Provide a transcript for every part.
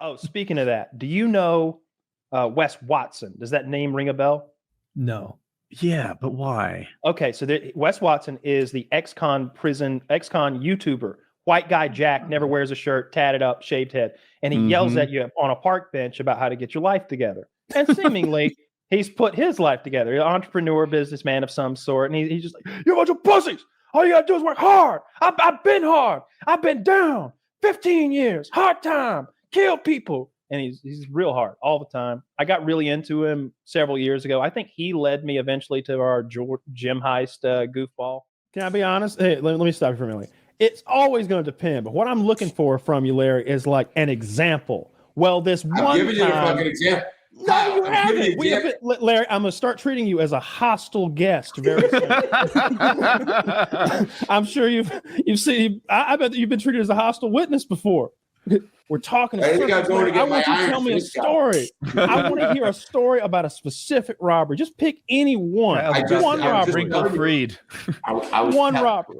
Oh, speaking of that, do you know Wes Watson? Does that name ring a bell? No. Yeah, but why? Okay, so Wes Watson is the ex-con YouTuber. White guy Jack, never wears a shirt, tatted up, shaved head. And he yells at you on a park bench about how to get your life together. And seemingly, he's put his life together. An entrepreneur, businessman of some sort. And he's just like, you're a bunch of pussies. All you got to do is work hard. I've been hard. I've been down 15 years. Hard time. Kill people. And he's real hard all the time. I got really into him several years ago. I think he led me eventually to our gym heist goofball. Can I be honest? Hey, let me stop you for a minute. It's always going to depend. But what I'm looking for from you, Larry, is like an example. Well, this one I'm giving you a time, fucking example. no, you haven't. Larry, I'm going to start treating you as a hostile guest very soon. I'm sure you've seen. I bet that you've been treated as a hostile witness before. We're talking. I think I'm going to get I want you my to tell iron me a fist out. story. I want to hear a story about a specific robbery. Just pick any one. One robbery. Wrinkle-freed. I was One robbery.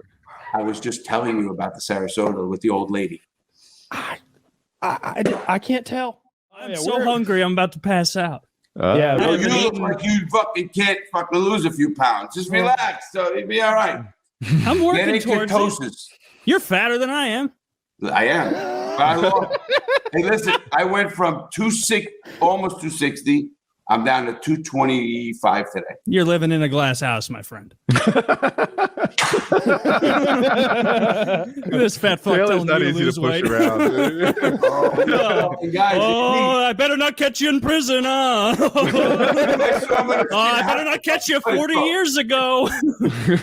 I was just telling you about the Sarasota with the old lady. I can't tell. I'm so hungry. I'm about to pass out. Yeah, No, you look like you fucking can't fucking lose a few pounds. Just relax. So it'll be all right. I'm working Getting towards it. ketosis. You're fatter than I am. I am. But I lost. Hey, listen, I went from almost 260. I'm down to 225 today. You're living in a glass house, my friend. This fat fuck Taylor's telling not you to easy lose to push weight. around. Guys, Oh, I better not catch you in prison, huh? I better not catch you 40 years ago.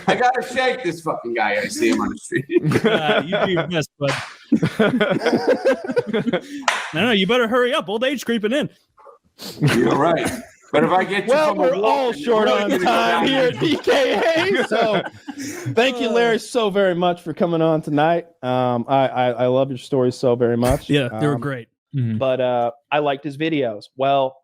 I gotta shake this fucking guy. I see him on the street. You do your best, bud. No, you better hurry up. Old age creeping in. You're right. But if I get you from we're a all short on time here at PKA. So thank you, Larry, so very much for coming on tonight. I love your stories so very much. Yeah, they were great. But I liked his videos. Well,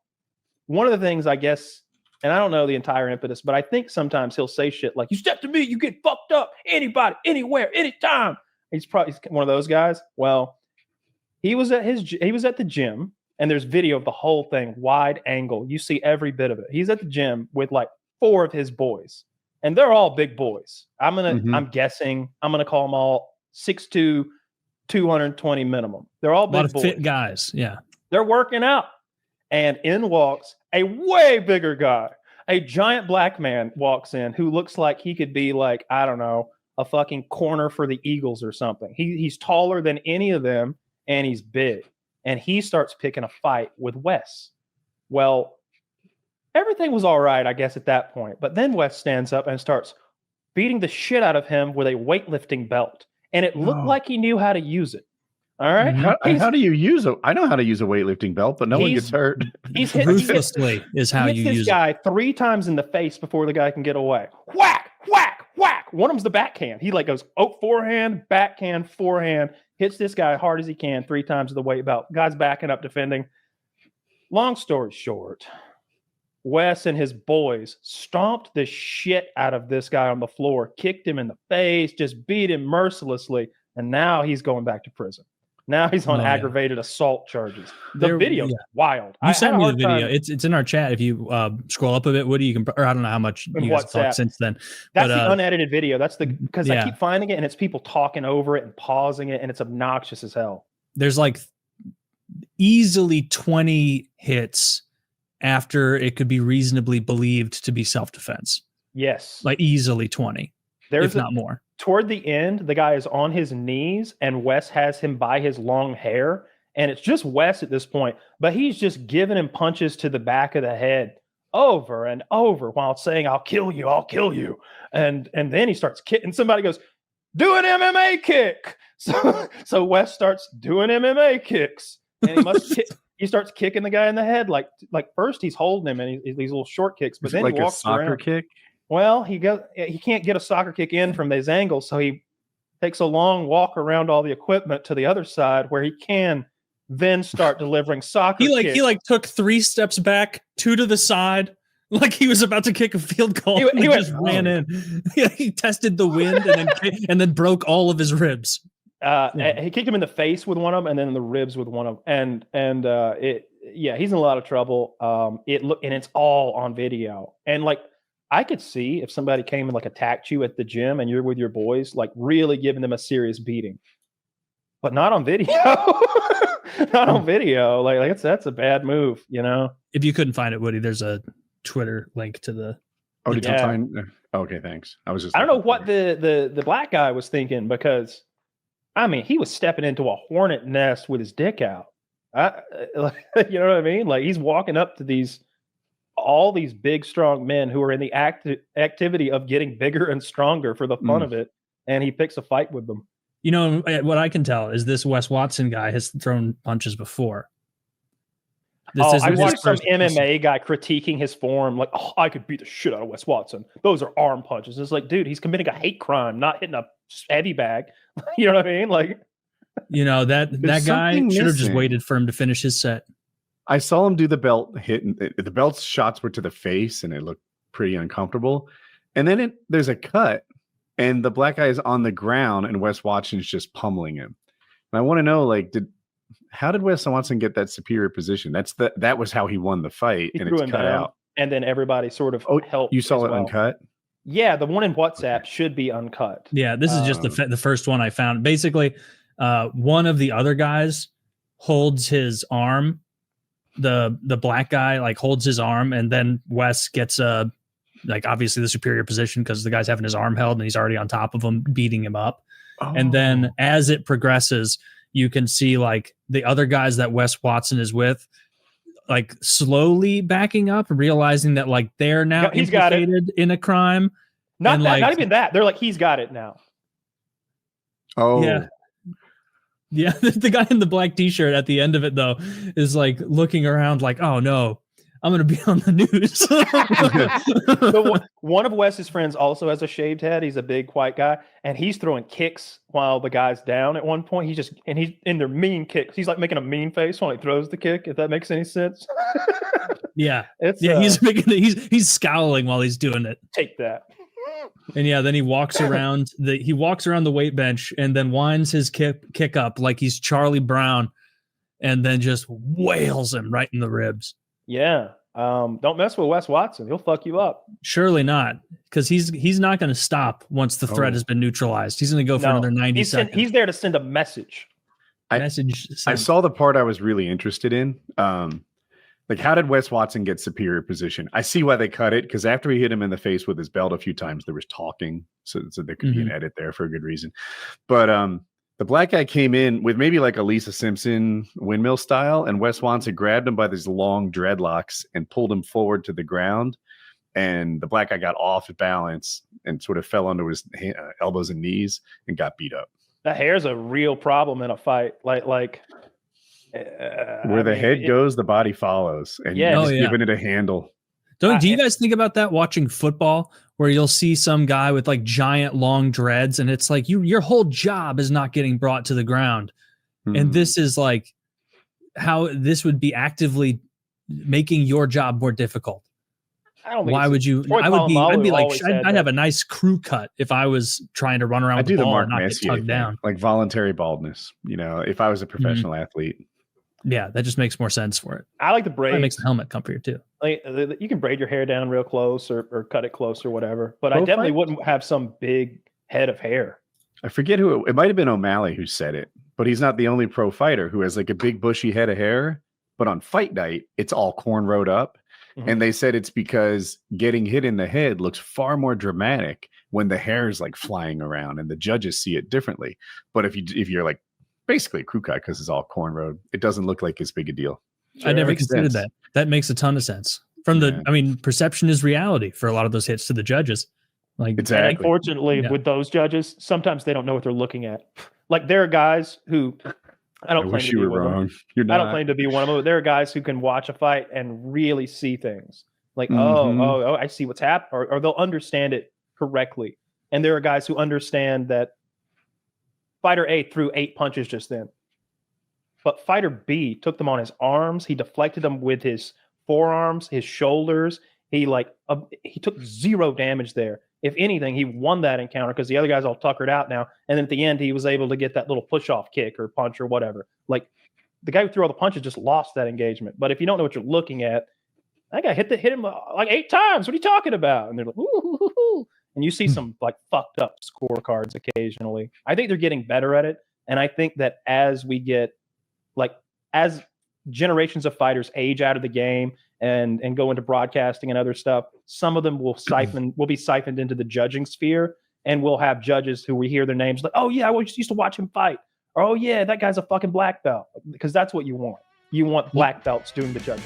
one of the things I guess, and I don't know the entire impetus, but I think sometimes he'll say shit like, you step to me, you get fucked up. Anybody, anywhere, anytime. He's one of those guys. Well, he was at the gym. And there's video of the whole thing, wide angle. You see every bit of it. He's at the gym with like 4 of his boys, and they're all big boys. I'm guessing I'm gonna call them all 6'2", 220 minimum. They're all big A lot of boys. fit guys. Yeah. They're working out, and in walks a way bigger guy. A giant black man walks in who looks like he could be like, I don't know, a fucking corner for the Eagles or something. He's taller than any of them, and he's big. And he starts picking a fight with Wes. Well, everything was all right, I guess, at that point. But then Wes stands up and starts beating the shit out of him with a weightlifting belt. And it looked like he knew how to use it. All right? How do you use it? I know how to use a weightlifting belt, but no one gets hurt. Ruthlessly is how you use this guy 3 times in the face before the guy can get away. Whack, whack, whack. One of them's the backhand. He like goes, forehand, backhand, forehand. Hits this guy hard as he can 3 times with the weight belt. Guy's backing up, defending. Long story short, Wes and his boys stomped the shit out of this guy on the floor, kicked him in the face, just beat him mercilessly, and now he's going back to prison. Now he's on aggravated assault charges. The video is wild. You sent me the video. It's in our chat. If you scroll up a bit, Woody, you can, or I don't know how much you guys talked since then. That's the unedited video. That's because I keep finding it and it's people talking over it and pausing it, and it's obnoxious as hell. There's like easily 20 hits after it could be reasonably believed to be self-defense. Yes. Like easily 20, if not more. Toward the end, the guy is on his knees and Wes has him by his long hair. And it's just Wes at this point, but he's just giving him punches to the back of the head over and over while saying, I'll kill you, I'll kill you. And then he starts kicking. Somebody goes, do an MMA kick. So Wes starts doing MMA kicks. And he starts kicking the guy in the head. Like first he's holding him and these little short kicks, but then like he walks a soccer around. kick. Well, he can't get a soccer kick in from these angles, so he takes a long walk around all the equipment to the other side where he can then start delivering soccer kicks. He took 3 steps back, 2 to the side, like he was about to kick a field goal. He just ran in. Yeah, he tested the wind and then broke all of his ribs. He kicked him in the face with one of them, and then in the ribs with one of them. He's in a lot of trouble. And it's all on video. And like, I could see if somebody came and like attacked you at the gym and you're with your boys, like really giving them a serious beating, but not on video. Not on video. Like that's a bad move, you know? If you couldn't find it, Woody, there's a Twitter link to the. Oh, did you find? Okay, thanks. I don't know what the black guy was thinking, because I mean, he was stepping into a hornet nest with his dick out. You know what I mean? Like, he's walking up to all these big, strong men who are in the activity of getting bigger and stronger for the fun of it, and he picks a fight with them. You know, what I can tell is this Wes Watson guy has thrown punches before. I watched some MMA guy critiquing his form, like, oh, I could beat the shit out of Wes Watson. Those are arm punches. It's like, dude, he's committing a hate crime, not hitting a heavy bag. You know what I mean? Like, you know, that guy should have just waited for him to finish his set. I saw him do the belt hit, and the belt's shots were to the face, and it looked pretty uncomfortable. And then there's a cut, and the black guy is on the ground, and Wes Watson's just pummeling him. And I want to know, like, how did Wes Watson get that superior position? That was how he won the fight, and it's cut out. And then everybody sort of helped. You saw it uncut? Yeah, the one in WhatsApp should be uncut. Yeah, this is just the first one I found. Basically, one of the other guys holds his arm. The black guy like holds his arm, and then Wes gets obviously the superior position because the guy's having his arm held and he's already on top of him, beating him up. And then as it progresses, you can see like the other guys that Wes Watson is like slowly backing up and realizing that like they're now implicated in a crime. Not even that. They're like, he's got it now. Oh, yeah. Yeah, the guy in the black t-shirt at the end of it, though, is like looking around like, oh, no, I'm going to be on the news. So one of Wes's friends also has a shaved head. He's a big white guy, and he's throwing kicks while the guy's down at one point. He's in their mean kicks. He's like making a mean face while he throws the kick, if that makes any sense. Yeah. He's scowling while he's doing it. Take that. And yeah, then he walks around the weight bench and then winds his kick up like he's Charlie Brown, and then just wails him right in the ribs. Yeah. Don't mess with Wes Watson. He'll fuck you up. Surely not, because he's not going to stop once the threat has been neutralized. He's going to go for another 90 seconds. He's there to send a message. I saw the part I was really interested in. Like, how did Wes Watson get superior position? I see why they cut it, because after he hit him in the face with his belt a few times, there was talking. So there could be an edit there for a good reason. But the black guy came in with maybe like a Lisa Simpson windmill style, and Wes Watson grabbed him by these long dreadlocks and pulled him forward to the ground. And the black guy got off balance and sort of fell onto his elbows and knees and got beat up. The hair's a real problem in a fight. Where the head goes, the body follows, and you're giving it a handle. Do you guys think about that watching football, where you'll see some guy with like giant long dreads, and it's like your whole job is not getting brought to the ground, and this is like how this would be actively making your job more difficult. I don't think Why would you? I'd be like, I'd have a nice crew cut if I was trying to run around with the ball and not get tugged down. Like voluntary baldness, if I was a professional athlete. Yeah, that just makes more sense for it. I like the braids. It makes the helmet comfier too. Like, you can braid your hair down real close or cut it close or whatever. But I definitely wouldn't have some big head of hair. I forget who it might have been. O'Malley who said it, but he's not the only pro fighter who has like a big bushy head of hair. But on fight night, it's all cornrowed up. And they said it's because getting hit in the head looks far more dramatic when the hair is like flying around, and the judges see it differently. But if you're like basically a crew cut because it's all cornrowed, it doesn't look like as big a deal. Sure, I never considered that. That makes a ton of sense. Perception is reality for a lot of those hits to the judges. Like, exactly. And unfortunately, with those judges, sometimes they don't know what they're looking at. Like, there are guys who I don't claim to be one of them. You're not. I don't claim to be one of them. But there are guys who can watch a fight and really see things. Like, I see what's happening, or they'll understand it correctly. And there are guys who understand that Fighter A threw 8 punches just then. But Fighter B took them on his arms. He deflected them with his forearms, his shoulders. He took 0 damage there. if anything, he won that encounter because the other guy's all tuckered out now. And then at the end, he was able to get that little push-off kick or punch or whatever. Like, the guy who threw all the punches just lost that engagement. But if you don't know what you're looking at, that guy hit him like 8 times. What are you talking about? And they're like, ooh. And you see some like fucked up scorecards occasionally. I think they're getting better at it. And I think that as we get, like, as generations of fighters age out of the game and go into broadcasting and other stuff, some of them will be siphoned into the judging sphere, and we'll have judges who we hear their names like, oh yeah, I used to watch him fight, or oh yeah, that guy's a fucking black belt, because that's what you want. You want black belts doing the judging.